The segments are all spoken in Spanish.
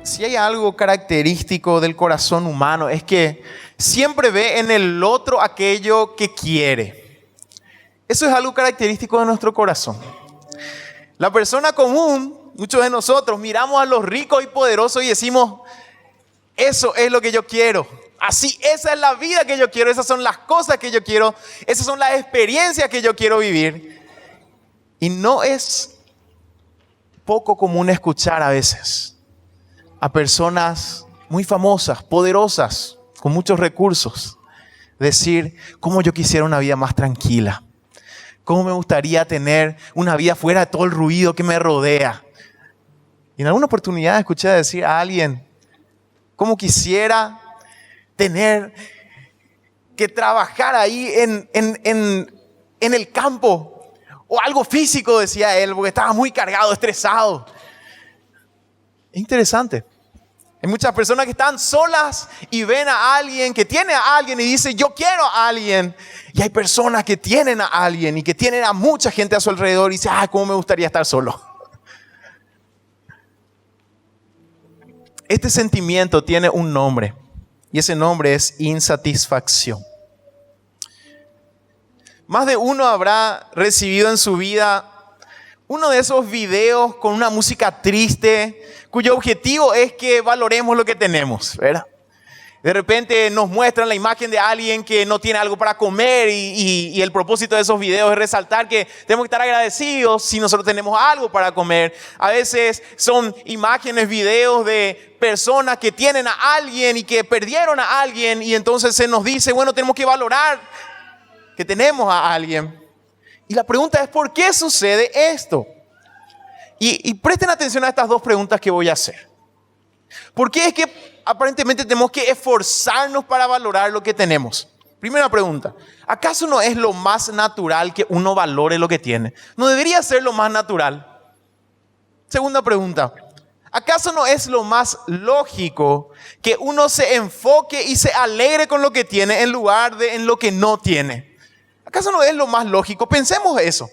Si hay algo característico del corazón humano es que siempre ve en el otro aquello que quiere. Eso es algo característico de nuestro corazón. La persona común, muchos de nosotros, miramos a los ricos y poderosos y decimos, eso es lo que yo quiero. Así, esa es la vida que yo quiero, esas son las cosas que yo quiero, esas son las experiencias que yo quiero vivir. Y no es poco común escuchar a veces a personas muy famosas, poderosas, con muchos recursos, decir, cómo yo quisiera una vida más tranquila, cómo me gustaría tener una vida fuera de todo el ruido que me rodea. Y en alguna oportunidad escuché decir a alguien, cómo quisiera tener que trabajar ahí en el campo, o algo físico, decía él, porque estaba muy cargado, estresado. Es interesante. Hay muchas personas que están solas y ven a alguien, que tiene a alguien y dicen, yo quiero a alguien. Y hay personas que tienen a alguien y que tienen a mucha gente a su alrededor y dicen, cómo me gustaría estar solo. Este sentimiento tiene un nombre y ese nombre es insatisfacción. Más de uno habrá recibido en su vida uno de esos videos con una música triste, cuyo objetivo es que valoremos lo que tenemos, ¿verdad? De repente nos muestran la imagen de alguien que no tiene algo para comer y el propósito de esos videos es resaltar que tenemos que estar agradecidos si nosotros tenemos algo para comer. A veces son imágenes, videos de personas que tienen a alguien y que perdieron a alguien y entonces se nos dice, bueno, tenemos que valorar que tenemos a alguien. Y la pregunta es, ¿por qué sucede esto? Y presten atención a estas dos preguntas que voy a hacer. ¿Por qué es que aparentemente tenemos que esforzarnos para valorar lo que tenemos? Primera pregunta, ¿acaso no es lo más natural que uno valore lo que tiene? ¿No debería ser lo más natural? Segunda pregunta, ¿acaso no es lo más lógico que uno se enfoque y se alegre con lo que tiene en lugar de en lo que no tiene? ¿Acaso no es lo más lógico? Pensemos eso.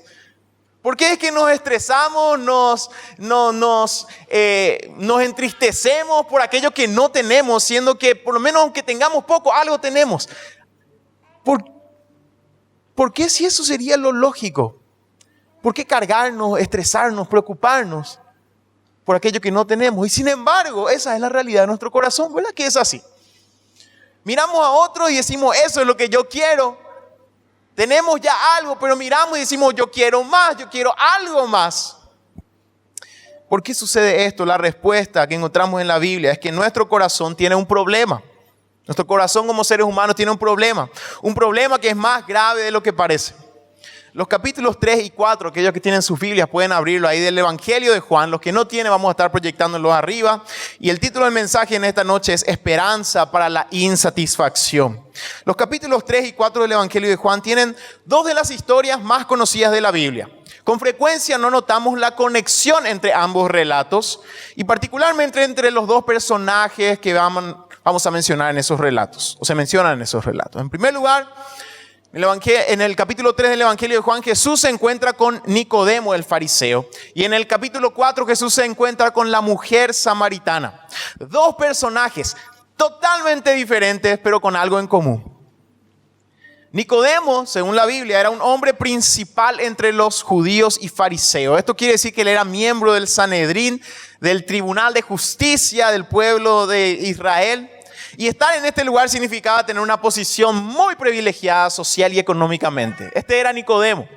¿Por qué es que nos estresamos, nos entristecemos por aquello que no tenemos, siendo que por lo menos aunque tengamos poco, algo tenemos? ¿Por qué si eso sería lo lógico? ¿Por qué cargarnos, estresarnos, preocuparnos por aquello que no tenemos? Y sin embargo, esa es la realidad de nuestro corazón, ¿verdad que es así? Miramos a otros y decimos, eso es lo que yo quiero. Tenemos ya algo, pero miramos y decimos, yo quiero más, yo quiero algo más. ¿Por qué sucede esto? La respuesta que encontramos en la Biblia es que nuestro corazón tiene un problema. Nuestro corazón como seres humanos tiene un problema que es más grave de lo que parece. Los capítulos 3 y 4, aquellos que tienen sus Biblias pueden abrirlo ahí del Evangelio de Juan. Los que no tienen vamos a estar proyectándolos arriba. Y el título del mensaje en esta noche es Esperanza para la insatisfacción. Los capítulos 3 y 4 del Evangelio de Juan tienen dos de las historias más conocidas de la Biblia. Con frecuencia no notamos la conexión entre ambos relatos y particularmente entre los dos personajes que vamos a mencionar en esos relatos, o se mencionan en esos relatos. En primer lugar, en el capítulo 3 del Evangelio de Juan, Jesús se encuentra con Nicodemo, el fariseo. Y en el capítulo 4, Jesús se encuentra con la mujer samaritana. Dos personajes totalmente diferentes, pero con algo en común. Nicodemo, según la Biblia, era un hombre principal entre los judíos y fariseos. Esto quiere decir que él era miembro del Sanedrín, del Tribunal de Justicia del pueblo de Israel. Y estar en este lugar significaba tener una posición muy privilegiada social y económicamente. Este era Nicodemo.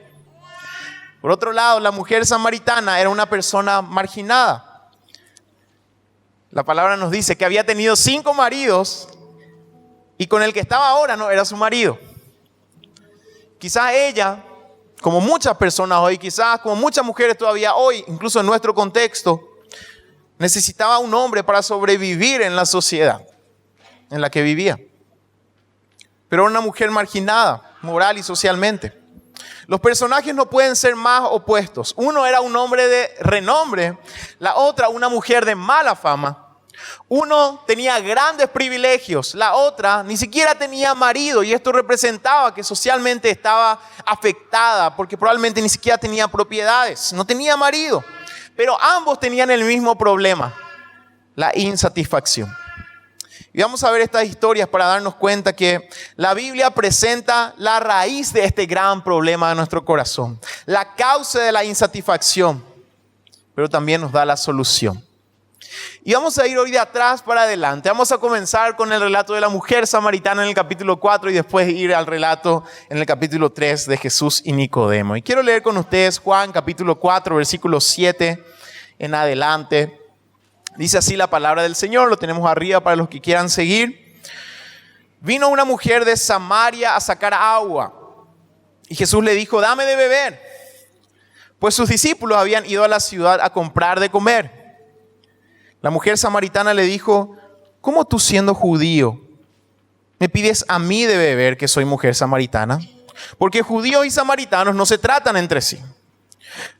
Por otro lado, la mujer samaritana era una persona marginada. La palabra nos dice que había tenido 5 maridos y con el que estaba ahora no era su marido. Quizás ella, como muchas personas hoy, quizás como muchas mujeres todavía hoy, incluso en nuestro contexto, necesitaba un hombre para sobrevivir en la sociedad en la que vivía. Pero era una mujer marginada, moral y socialmente. Los personajes no pueden ser más opuestos. Uno era un hombre de renombre, la otra una mujer de mala fama. Uno tenía grandes privilegios, la otra ni siquiera tenía marido y esto representaba que socialmente estaba afectada porque probablemente ni siquiera tenía propiedades, no tenía marido. Pero ambos tenían el mismo problema. la insatisfacción. Y vamos a ver estas historias para darnos cuenta que la Biblia presenta la raíz de este gran problema de nuestro corazón, la causa de la insatisfacción, pero también nos da la solución. Y vamos a ir hoy de atrás para adelante. Vamos a comenzar con el relato de la mujer samaritana en el capítulo 4 y después ir al relato en el capítulo 3 de Jesús y Nicodemo. Y quiero leer con ustedes Juan capítulo 4, versículo 7 en adelante. Dice así la palabra del Señor, lo tenemos arriba para los que quieran seguir. Vino una mujer de Samaria a sacar agua y Jesús le dijo, dame de beber, pues sus discípulos habían ido a la ciudad a comprar de comer. La mujer samaritana le dijo, ¿cómo tú siendo judío me pides a mí de beber que soy mujer samaritana? Porque judíos y samaritanos no se tratan entre sí.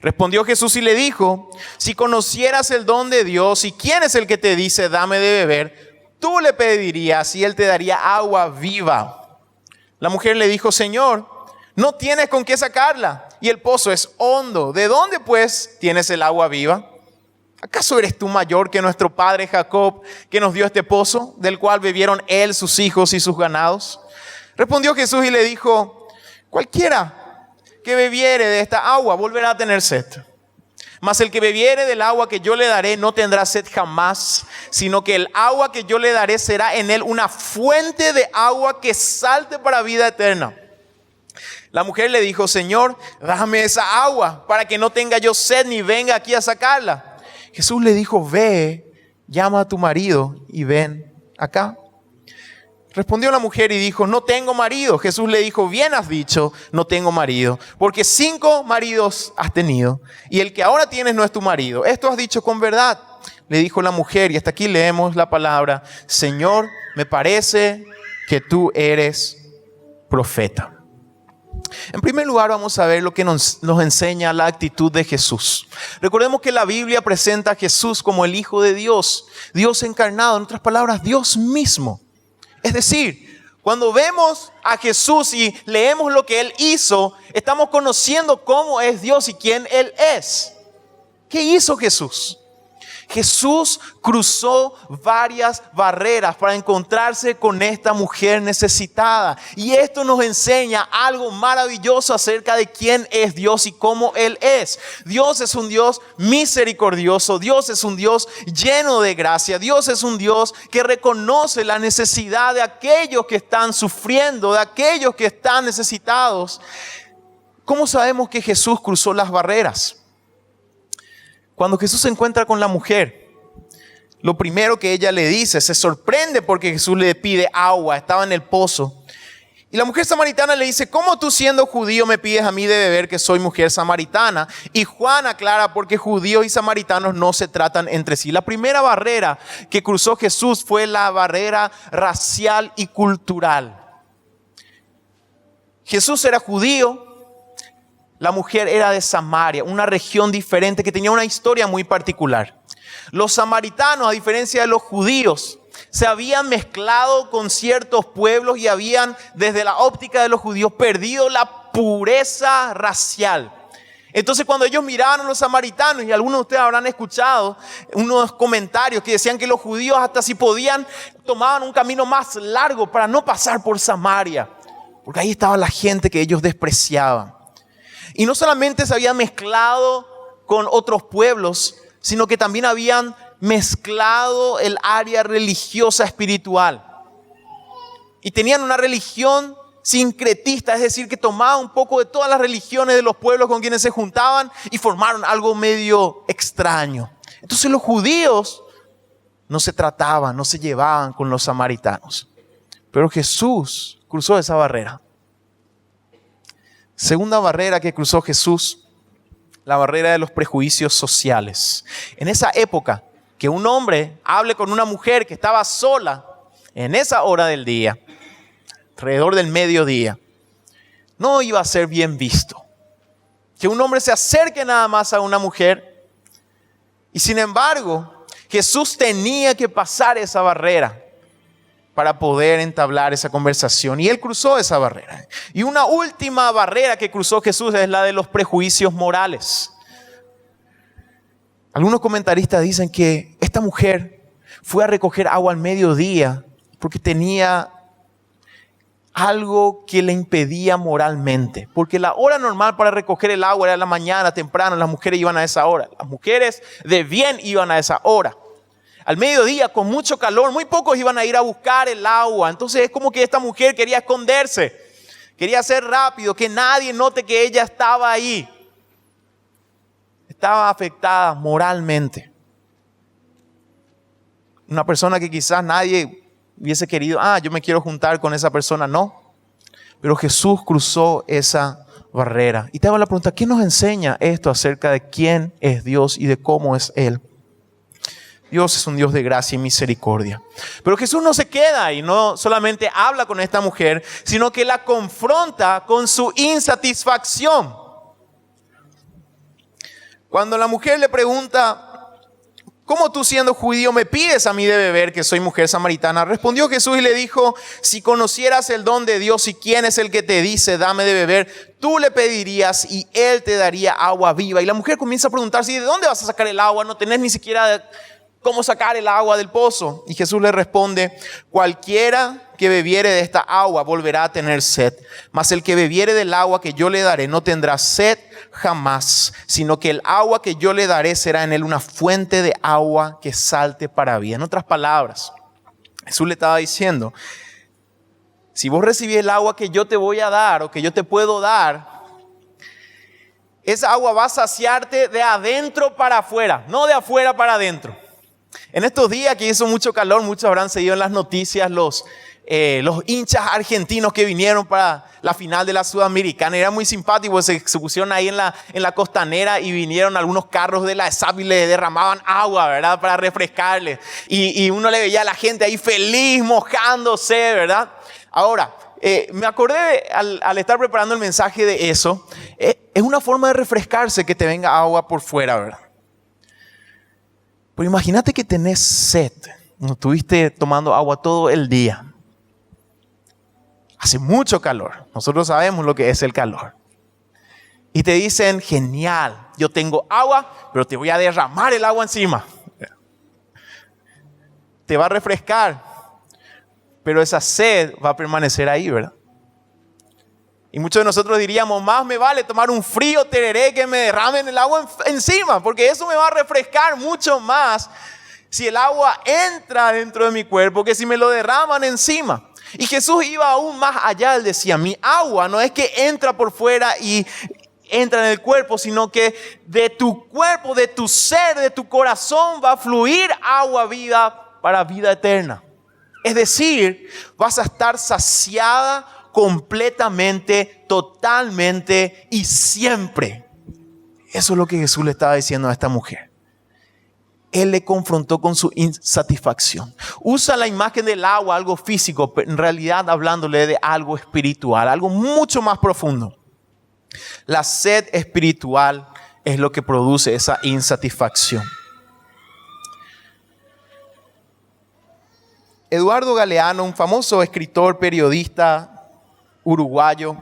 Respondió Jesús y le dijo, si conocieras el don de Dios y quién es el que te dice dame de beber, tú le pedirías y él te daría agua viva. La mujer le dijo, Señor, no tienes con qué sacarla y el pozo es hondo. ¿De dónde pues tienes el agua viva? ¿Acaso eres tú mayor que nuestro padre Jacob, que nos dio este pozo, del cual bebieron él, sus hijos y sus ganados? Respondió Jesús y le dijo, cualquiera que bebiere de esta agua volverá a tener sed. Mas el que bebiere del agua que yo le daré no tendrá sed jamás, sino que el agua que yo le daré será en él una fuente de agua que salte para vida eterna. La mujer le dijo, Señor, dame esa agua para que no tenga yo sed ni venga aquí a sacarla. Jesús le dijo, ve, llama a tu marido y ven acá. Respondió la mujer y dijo, no tengo marido. Jesús le dijo, bien has dicho, no tengo marido, porque 5 maridos has tenido y el que ahora tienes no es tu marido. Esto has dicho con verdad. Le dijo la mujer, y hasta aquí leemos la palabra, Señor, me parece que tú eres profeta. En primer lugar vamos a ver lo que nos enseña la actitud de Jesús. Recordemos que la Biblia presenta a Jesús como el Hijo de Dios, Dios encarnado, en otras palabras, Dios mismo. Es decir, cuando vemos a Jesús y leemos lo que Él hizo, estamos conociendo cómo es Dios y quién Él es. ¿Qué hizo Jesús? Jesús cruzó varias barreras para encontrarse con esta mujer necesitada. Y esto nos enseña algo maravilloso acerca de quién es Dios y cómo Él es. Dios es un Dios misericordioso. Dios es un Dios lleno de gracia. Dios es un Dios que reconoce la necesidad de aquellos que están sufriendo, de aquellos que están necesitados. ¿Cómo sabemos que Jesús cruzó las barreras? Cuando Jesús se encuentra con la mujer, lo primero que ella le dice, se sorprende porque Jesús le pide agua, estaba en el pozo. Y la mujer samaritana le dice, ¿cómo tú siendo judío me pides a mí de beber que soy mujer samaritana? Y Juan aclara, porque judíos y samaritanos no se tratan entre sí. La primera barrera que cruzó Jesús fue la barrera racial y cultural. Jesús era judío. La mujer era de Samaria, una región diferente que tenía una historia muy particular. Los samaritanos, a diferencia de los judíos, se habían mezclado con ciertos pueblos y habían, desde la óptica de los judíos, perdido la pureza racial. Entonces, cuando ellos miraban a los samaritanos, y algunos de ustedes habrán escuchado unos comentarios que decían que los judíos, hasta si podían, tomaban un camino más largo para no pasar por Samaria, porque ahí estaba la gente que ellos despreciaban. Y no solamente se habían mezclado con otros pueblos, sino que también habían mezclado el área religiosa espiritual. Y tenían una religión sincretista, es decir, que tomaban un poco de todas las religiones de los pueblos con quienes se juntaban y formaron algo medio extraño. Entonces los judíos no se trataban, no se llevaban con los samaritanos. Pero Jesús cruzó esa barrera. Segunda barrera que cruzó Jesús, la barrera de los prejuicios sociales. En esa época, que un hombre hable con una mujer que estaba sola en esa hora del día, alrededor del mediodía, no iba a ser bien visto. Que un hombre se acerque nada más a una mujer. Y sin embargo, Jesús tenía que pasar esa barrera para poder entablar esa conversación. Y Él cruzó esa barrera. Y una última barrera que cruzó Jesús es la de los prejuicios morales. Algunos comentaristas dicen que esta mujer Fue a recoger agua al mediodía porque tenía algo que le impedía moralmente. Porque la hora normal para recoger el agua era la mañana, temprano, las mujeres iban a esa hora. Las mujeres de bien iban a esa hora. Al mediodía, con mucho calor, muy pocos iban a ir a buscar el agua. Entonces es como que esta mujer quería esconderse. Quería ser rápido, que nadie note que ella estaba ahí. Estaba afectada moralmente. Una persona que quizás nadie hubiese querido, yo me quiero juntar con esa persona, no. Pero Jesús cruzó esa barrera. Y te hago la pregunta, ¿qué nos enseña esto acerca de quién es Dios y de cómo es Él? Dios es un Dios de gracia y misericordia. Pero Jesús no se queda y no solamente habla con esta mujer, sino que la confronta con su insatisfacción. Cuando la mujer le pregunta, ¿cómo tú siendo judío me pides a mí de beber que soy mujer samaritana? Respondió Jesús y le dijo, si conocieras el don de Dios y quién es el que te dice, dame de beber, tú le pedirías y él te daría agua viva. Y la mujer comienza a preguntarse, ¿de dónde vas a sacar el agua? No tenés ni siquiera cómo sacar el agua del pozo. Y Jesús le responde, cualquiera que bebiere de esta agua volverá a tener sed, mas el que bebiere del agua que yo le daré no tendrá sed jamás, sino que el agua que yo le daré será en él una fuente de agua que salte para vida. En otras palabras, Jesús le estaba diciendo, si vos recibís el agua que yo te voy a dar o que yo te puedo dar, esa agua va a saciarte de adentro para afuera, no de afuera para adentro. En estos días que hizo mucho calor, muchos habrán seguido en las noticias los hinchas argentinos que vinieron para la final de la Sudamericana. Era muy simpático, se pusieron ahí en la costanera y vinieron algunos carros de la ESAP y le derramaban agua, ¿verdad? Para refrescarles. Y uno le veía a la gente ahí feliz, mojándose, ¿verdad? Ahora, me acordé al estar preparando el mensaje de eso, es una forma de refrescarse que te venga agua por fuera, ¿verdad? Pero imagínate que tenés sed, no estuviste tomando agua todo el día. Hace mucho calor, nosotros sabemos lo que es el calor. Y te dicen, genial, yo tengo agua, pero te voy a derramar el agua encima. Te va a refrescar, pero esa sed va a permanecer ahí, ¿verdad? Y muchos de nosotros diríamos, más me vale tomar un frío tereré que me derramen el agua encima, porque eso me va a refrescar mucho más si el agua entra dentro de mi cuerpo que si me lo derraman encima. Y Jesús iba aún más allá, él decía, mi agua no es que entra por fuera y entra en el cuerpo, sino que de tu cuerpo, de tu ser, de tu corazón va a fluir agua viva para vida eterna. Es decir, vas a estar saciada completamente, totalmente y siempre. Eso es lo que Jesús le estaba diciendo a esta mujer. Él le confrontó con su insatisfacción. Usa la imagen del agua, algo físico, pero en realidad hablándole de algo espiritual, algo mucho más profundo. La sed espiritual es lo que produce esa insatisfacción. Eduardo Galeano, un famoso escritor, periodista uruguayo,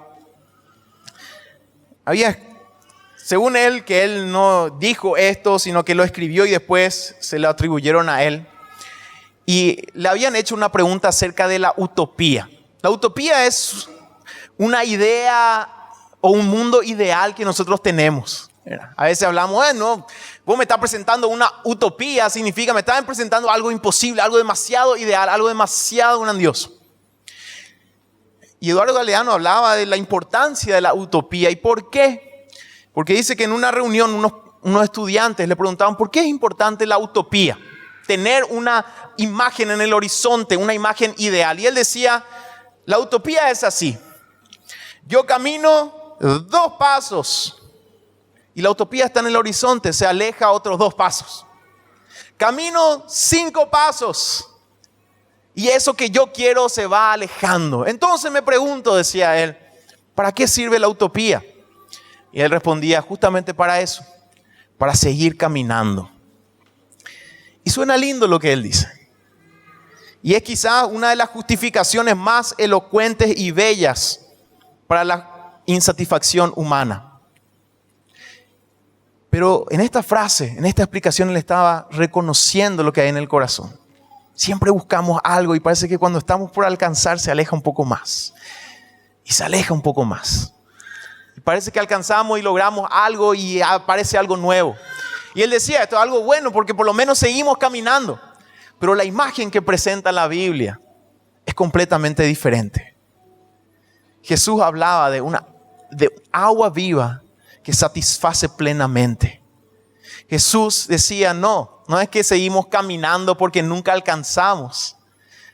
según él, que él no dijo esto, sino que lo escribió y después se lo atribuyeron a él. Y le habían hecho una pregunta acerca de la utopía. La utopía es una idea o un mundo ideal que nosotros tenemos. A veces hablamos, no, vos me estás presentando una utopía, significa me estás presentando algo imposible, algo demasiado ideal, algo demasiado grandioso. Y Eduardo Galeano hablaba de la importancia de la utopía. ¿Y por qué? Porque dice que en una reunión unos estudiantes le preguntaban ¿por qué es importante la utopía? Tener una imagen en el horizonte, una imagen ideal. Y él decía, la utopía es así. Yo camino 2 pasos y la utopía está en el horizonte, se aleja otros 2 pasos. Camino 5 pasos. Y eso que yo quiero se va alejando. Entonces me pregunto, decía él, ¿para qué sirve la utopía? Y él respondía, justamente para eso, para seguir caminando. Y suena lindo lo que él dice. Y es quizás una de las justificaciones más elocuentes y bellas para la insatisfacción humana. Pero en esta frase, en esta explicación, él estaba reconociendo lo que hay en el corazón. Siempre buscamos algo y parece que cuando estamos por alcanzar se aleja un poco más. Y se aleja un poco más. Y parece que alcanzamos y logramos algo y aparece algo nuevo. Y él decía, esto es algo bueno porque por lo menos seguimos caminando. Pero la imagen que presenta la Biblia es completamente diferente. Jesús hablaba de agua viva que satisface plenamente. Jesús decía, no es que seguimos caminando porque nunca alcanzamos.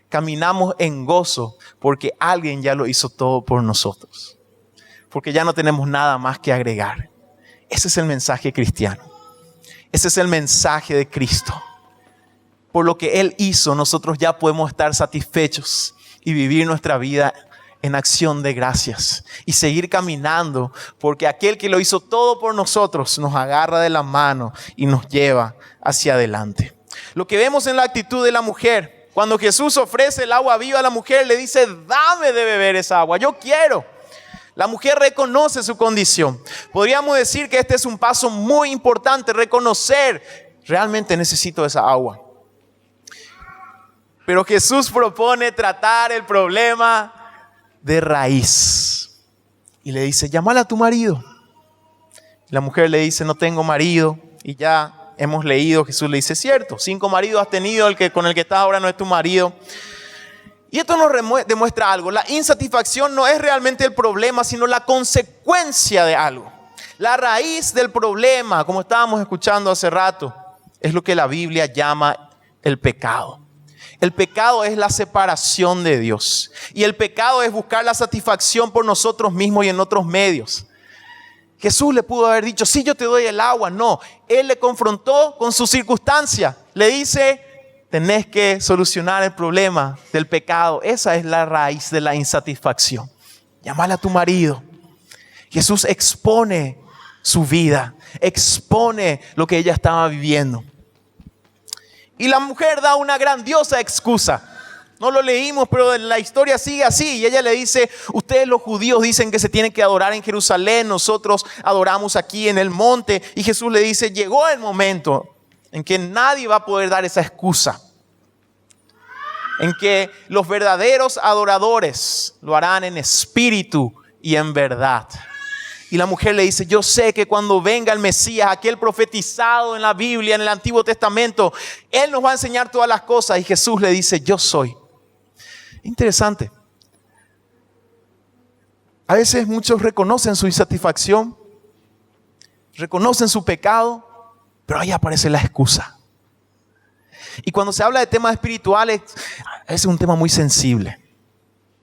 Caminamos en gozo porque alguien ya lo hizo todo por nosotros. Porque ya no tenemos nada más que agregar. Ese es el mensaje cristiano. Ese es el mensaje de Cristo. Por lo que Él hizo, nosotros ya podemos estar satisfechos y vivir nuestra vida en acción de gracias y seguir caminando, porque aquel que lo hizo todo por nosotros nos agarra de la mano y nos lleva hacia adelante. Lo que vemos en la actitud de la mujer, cuando Jesús ofrece el agua viva a la mujer, le dice, dame de beber esa agua, yo quiero. La mujer reconoce su condición. Podríamos decir que este es un paso muy importante, reconocer, realmente necesito esa agua. Pero Jesús propone tratar el problema de raíz. Y le dice, llámala a tu marido. La mujer le dice, no tengo marido. Y ya hemos leído, Jesús le dice, cierto, 5 maridos has tenido, con el que estás ahora no es tu marido. Y esto nos demuestra algo. La insatisfacción no es realmente el problema, sino la consecuencia de algo. La raíz del problema, como estábamos escuchando hace rato, es lo que la Biblia llama el pecado. El pecado es la separación de Dios. Y el pecado es buscar la satisfacción por nosotros mismos y en otros medios. Jesús le pudo haber dicho, sí, yo te doy el agua. No, Él le confrontó con su circunstancia. Le dice, tenés que solucionar el problema del pecado. Esa es la raíz de la insatisfacción. Llámala a tu marido. Jesús expone su vida, expone lo que ella estaba viviendo. Y la mujer da una grandiosa excusa. No lo leímos, pero la historia sigue así. Y ella le dice, ustedes los judíos dicen que se tienen que adorar en Jerusalén. Nosotros adoramos aquí en el monte. Y Jesús le dice, llegó el momento en que nadie va a poder dar esa excusa. En que los verdaderos adoradores lo harán en espíritu y en verdad. Y la mujer le dice, yo sé que cuando venga el Mesías, aquel profetizado en la Biblia, en el Antiguo Testamento, Él nos va a enseñar todas las cosas. Y Jesús le dice, yo soy. Interesante. A veces muchos reconocen su insatisfacción, reconocen su pecado, pero ahí aparece la excusa. Y cuando se habla de temas espirituales, ese es un tema muy sensible.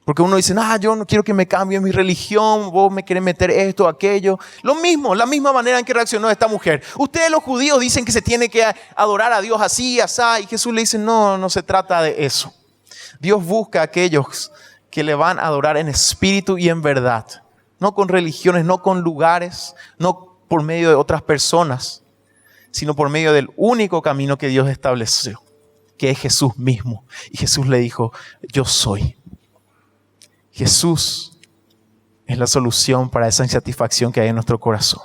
Porque uno dice, yo no quiero que me cambie mi religión, vos me querés meter esto, aquello. Lo mismo, la misma manera en que reaccionó esta mujer. Ustedes los judíos dicen que se tiene que adorar a Dios así, así. Y Jesús le dice, no se trata de eso. Dios busca a aquellos que le van a adorar en espíritu y en verdad. No con religiones, no con lugares, no por medio de otras personas, sino por medio del único camino que Dios estableció, que es Jesús mismo. Y Jesús le dijo, yo soy. Jesús es la solución para esa insatisfacción que hay en nuestro corazón.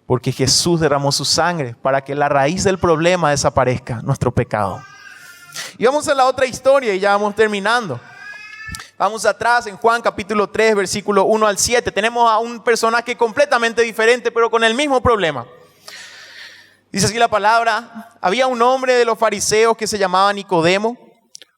Porque Jesús derramó su sangre para que la raíz del problema desaparezca, nuestro pecado. Y vamos a la otra historia y ya vamos terminando. Vamos atrás en Juan capítulo 3, versículo 1 al 7. Tenemos a un personaje completamente diferente, pero con el mismo problema. Dice así la palabra: había un hombre de los fariseos que se llamaba Nicodemo,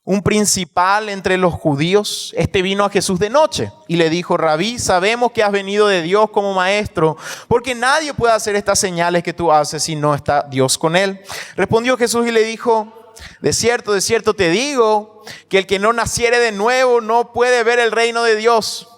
un principal entre los judíos. Este vino a Jesús de noche y le dijo: Rabí, sabemos que has venido de Dios como maestro, porque nadie puede hacer estas señales que tú haces si no está Dios con él. Respondió Jesús y le dijo: de cierto te digo, que el que no naciere de nuevo no puede ver el reino de Dios.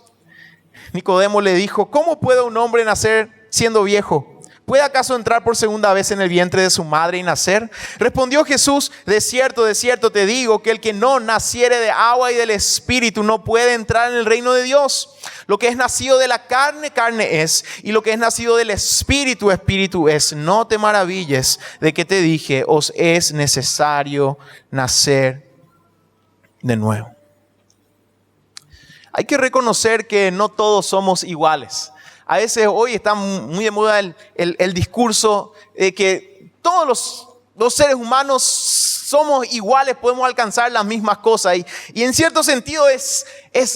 Nicodemo le dijo: ¿cómo puede un hombre nacer siendo viejo? ¿Puede acaso entrar por segunda vez en el vientre de su madre y nacer? Respondió Jesús: de cierto te digo, que el que no naciere de agua y del Espíritu no puede entrar en el reino de Dios. Lo que es nacido de la carne, carne es, y lo que es nacido del Espíritu, Espíritu es. No te maravilles de que te dije, os es necesario nacer de nuevo. Hay que reconocer que no todos somos iguales. A veces hoy está muy de moda el discurso de que todos los seres humanos somos iguales, podemos alcanzar las mismas cosas. Y en cierto sentido es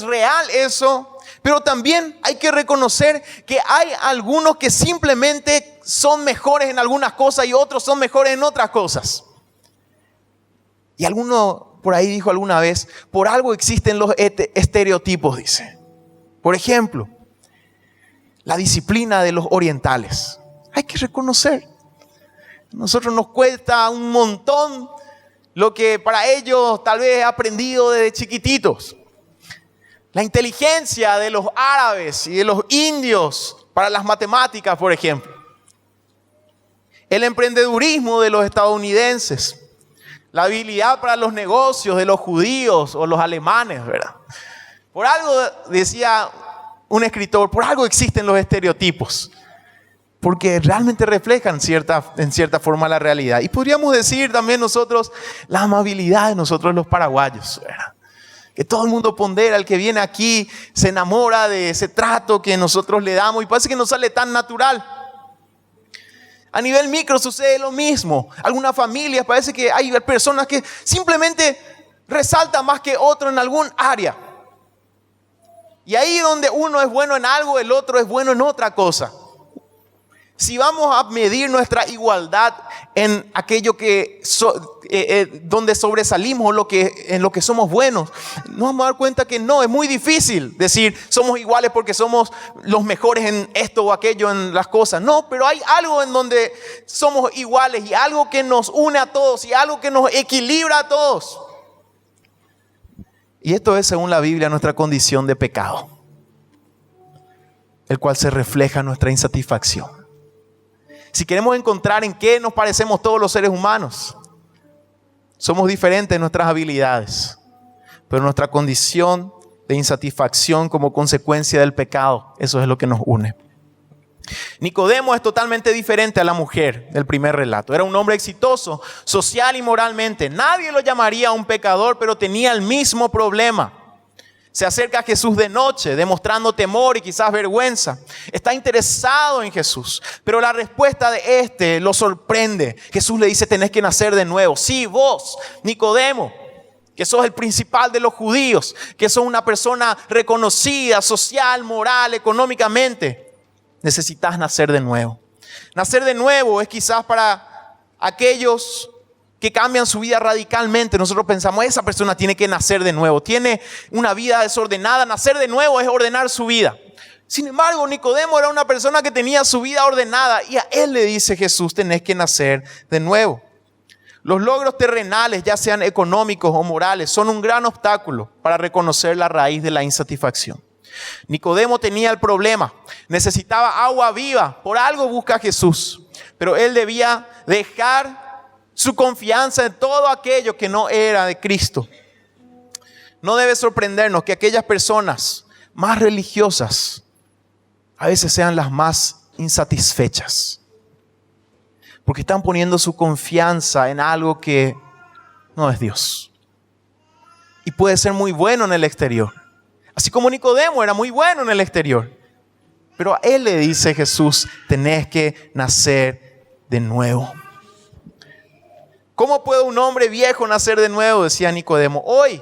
real eso, pero también hay que reconocer que hay algunos que simplemente son mejores en algunas cosas y otros son mejores en otras cosas. Y alguno por ahí dijo alguna vez, por algo existen los estereotipos, dice. Por ejemplo, la disciplina de los orientales. Hay que reconocer. A nosotros nos cuesta un montón lo que para ellos tal vez he aprendido desde chiquititos. La inteligencia de los árabes y de los indios para las matemáticas, por ejemplo. El emprendedurismo de los estadounidenses. La habilidad para los negocios de los judíos o los alemanes, ¿verdad? Por algo, decía un escritor, por algo existen los estereotipos. Porque realmente reflejan en cierta forma la realidad. Y podríamos decir también nosotros la amabilidad de nosotros los paraguayos, ¿verdad? Que todo el mundo pondera, el que viene aquí se enamora de ese trato que nosotros le damos y parece que nos sale tan natural. A nivel micro sucede lo mismo. Algunas familias parece que hay personas que simplemente resaltan más que otro en algún área. Y ahí donde uno es bueno en algo, el otro es bueno en otra cosa. Si vamos a medir nuestra igualdad en aquello que donde sobresalimos en lo que somos buenos, nos vamos a dar cuenta que no, es muy difícil decir somos iguales porque somos los mejores en esto o aquello en las cosas. No, pero hay algo en donde somos iguales y algo que nos une a todos y algo que nos equilibra a todos. Y esto es, según la Biblia, nuestra condición de pecado, el cual se refleja en nuestra insatisfacción. Si queremos encontrar en qué nos parecemos todos los seres humanos, somos diferentes en nuestras habilidades, pero nuestra condición de insatisfacción como consecuencia del pecado, eso es lo que nos une. Nicodemo es totalmente diferente a la mujer del primer relato. Era un hombre exitoso, social y moralmente. Nadie lo llamaría un pecador, pero tenía el mismo problema. Se acerca a Jesús de noche, demostrando temor y quizás vergüenza. Está interesado en Jesús, pero la respuesta de lo sorprende. Jesús le dice, tenés que nacer de nuevo. Sí, vos, Nicodemo, que sos el principal de los judíos, que sos una persona reconocida, social, moral, económicamente, necesitas nacer de nuevo. Nacer de nuevo es quizás para aquellos que cambian su vida radicalmente. Nosotros pensamos, esa persona tiene que nacer de nuevo, tiene una vida desordenada. Nacer de nuevo es ordenar su vida. Sin embargo, Nicodemo era una persona que tenía su vida ordenada y a él le dice Jesús, tenés que nacer de nuevo. Los logros terrenales, ya sean económicos o morales, son un gran obstáculo para reconocer la raíz de la insatisfacción. Nicodemo tenía el problema, necesitaba agua viva, por algo busca a Jesús, pero él debía dejar su confianza en todo aquello que no era de Cristo. No debe sorprendernos que aquellas personas más religiosas a veces sean las más insatisfechas, porque están poniendo su confianza en algo que no es Dios. Y puede ser muy bueno en el exterior, así como Nicodemo era muy bueno en el exterior. Pero a él le dice Jesús, tenés que nacer de nuevo. ¿Cómo puede un hombre viejo nacer de nuevo?, decía Nicodemo. Hoy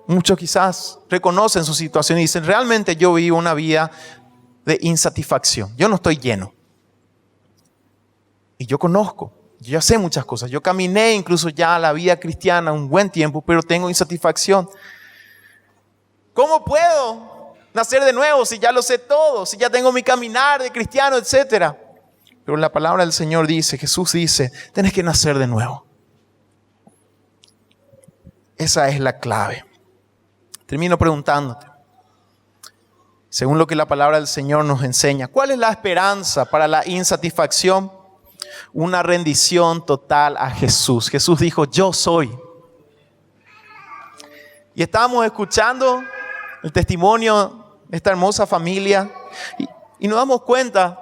muchos quizás reconocen su situación y dicen, realmente yo vivo una vida de insatisfacción. Yo no estoy lleno. Y yo conozco, yo ya sé muchas cosas. Yo caminé incluso ya la vida cristiana un buen tiempo, pero tengo insatisfacción. ¿Cómo puedo nacer de nuevo si ya lo sé todo? Si ya tengo mi caminar de cristiano, etcétera. Pero la palabra del Señor dice, Jesús dice, tenés que nacer de nuevo. Esa es la clave. Termino preguntándote, según lo que la palabra del Señor nos enseña, ¿cuál es la esperanza para la insatisfacción? Una rendición total a Jesús. Jesús dijo, yo soy. Y estábamos escuchando el testimonio de esta hermosa familia y nos damos cuenta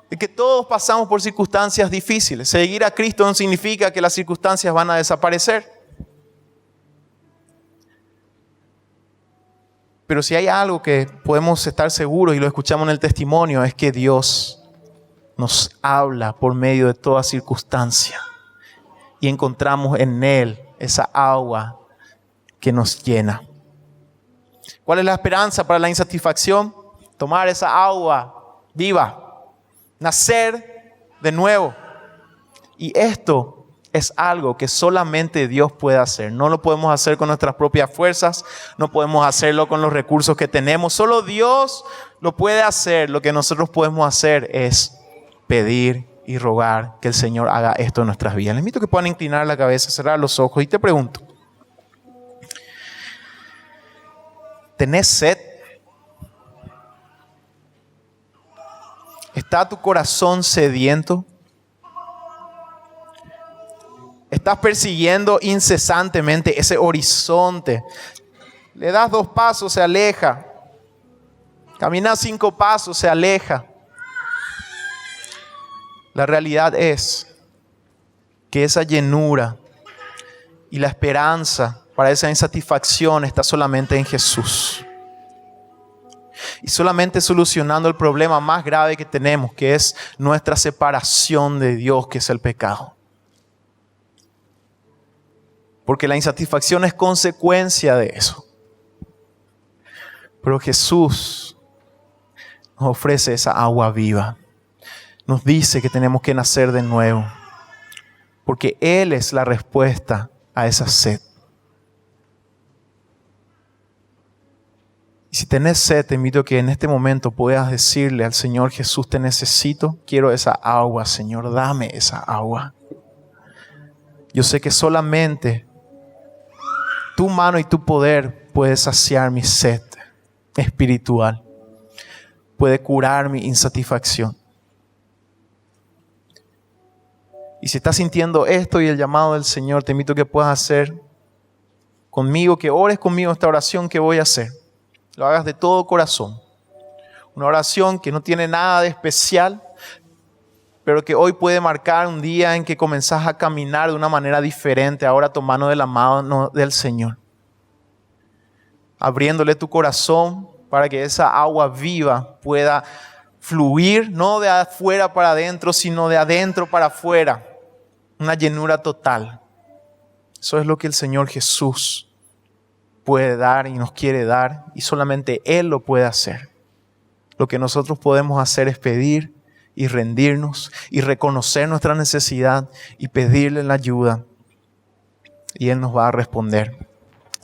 de que todos pasamos por circunstancias difíciles. Seguir a Cristo no significa que las circunstancias van a desaparecer. Pero si hay algo que podemos estar seguros y lo escuchamos en el testimonio, es que Dios nos habla por medio de toda circunstancia. y encontramos en Él esa agua que nos llena. ¿Cuál es la esperanza para la insatisfacción? Tomar esa agua viva, nacer de nuevo. Y esto es algo que solamente Dios puede hacer. No lo podemos hacer con nuestras propias fuerzas, no podemos hacerlo con los recursos que tenemos. Solo Dios lo puede hacer. Lo que nosotros podemos hacer es pedir y rogar que el Señor haga esto en nuestras vidas. Les invito a que puedan inclinar la cabeza, cerrar los ojos y te pregunto, ¿tenés sed? ¿Está tu corazón sediento? ¿Estás persiguiendo incesantemente ese horizonte? Le das 2 pasos, se aleja. Caminas 5 pasos, se aleja. La realidad es que esa llenura y la esperanza para esa insatisfacción está solamente en Jesús. Y solamente solucionando el problema más grave que tenemos, que es nuestra separación de Dios, que es el pecado. Porque la insatisfacción es consecuencia de eso. Pero Jesús nos ofrece esa agua viva. Nos dice que tenemos que nacer de nuevo. Porque Él es la respuesta a esa sed. Y si tenés sed, te invito a que en este momento puedas decirle al Señor: Jesús, te necesito, quiero esa agua, Señor, dame esa agua. Yo sé que solamente tu mano y tu poder puede saciar mi sed espiritual, puede curar mi insatisfacción. Y si estás sintiendo esto y el llamado del Señor, te invito a que puedas hacer conmigo, que ores conmigo esta oración que voy a hacer. Lo hagas de todo corazón. Una oración que no tiene nada de especial, pero que hoy puede marcar un día en que comenzás a caminar de una manera diferente, ahora tomando de la mano del Señor. Abriéndole tu corazón para que esa agua viva pueda fluir, no de afuera para adentro, sino de adentro para afuera. Una llenura total. Eso es lo que el Señor Jesús puede dar y nos quiere dar, y solamente Él lo puede hacer. Lo que nosotros podemos hacer es pedir y rendirnos y reconocer nuestra necesidad y pedirle la ayuda, y Él nos va a responder.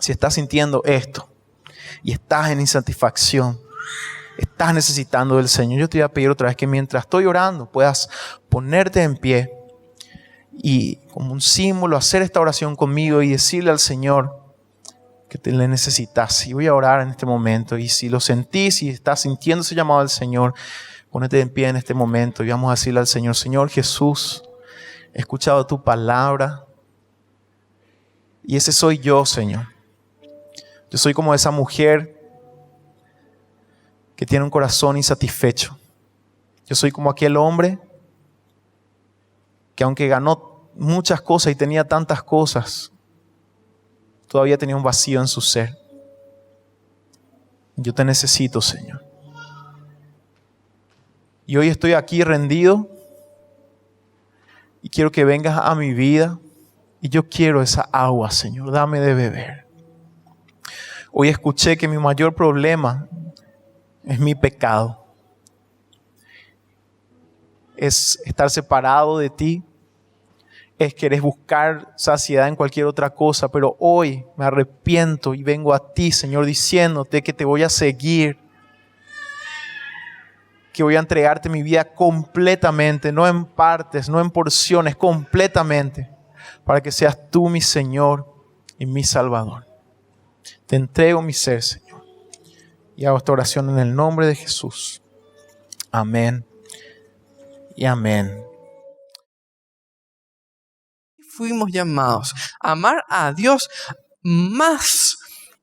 Si estás sintiendo esto y estás en insatisfacción, estás necesitando del Señor, yo te voy a pedir otra vez que mientras estoy orando puedas ponerte en pie y como un símbolo hacer esta oración conmigo y decirle al Señor que te le necesitas. Y voy a orar en este momento, y si lo sentís y estás sintiendo ese llamado del Señor, ponete en pie en este momento y vamos a decirle al Señor: Señor Jesús, he escuchado tu palabra y ese soy yo, Señor. Yo soy como esa mujer que tiene un corazón insatisfecho. Yo soy como aquel hombre que aunque ganó muchas cosas y tenía tantas cosas, todavía tenía un vacío en su ser. Yo te necesito, Señor. Y hoy estoy aquí rendido y quiero que vengas a mi vida y yo quiero esa agua, Señor. Dame de beber. Hoy escuché que mi mayor problema es mi pecado. Es estar separado de ti. Es querer buscar saciedad en cualquier otra cosa, pero hoy me arrepiento y vengo a ti, Señor, diciéndote que te voy a seguir, que voy a entregarte mi vida completamente, no en partes, no en porciones, completamente, para que seas tú mi Señor y mi Salvador. Te entrego mi ser, Señor, y hago esta oración en el nombre de Jesús. Amén y amén. Fuimos llamados a amar a Dios más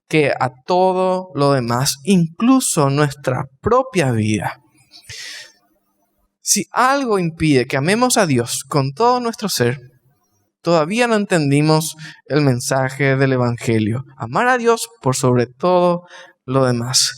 que a todo lo demás, incluso nuestra propia vida. Si algo impide que amemos a Dios con todo nuestro ser, todavía no entendimos el mensaje del Evangelio. Amar a Dios por sobre todo lo demás.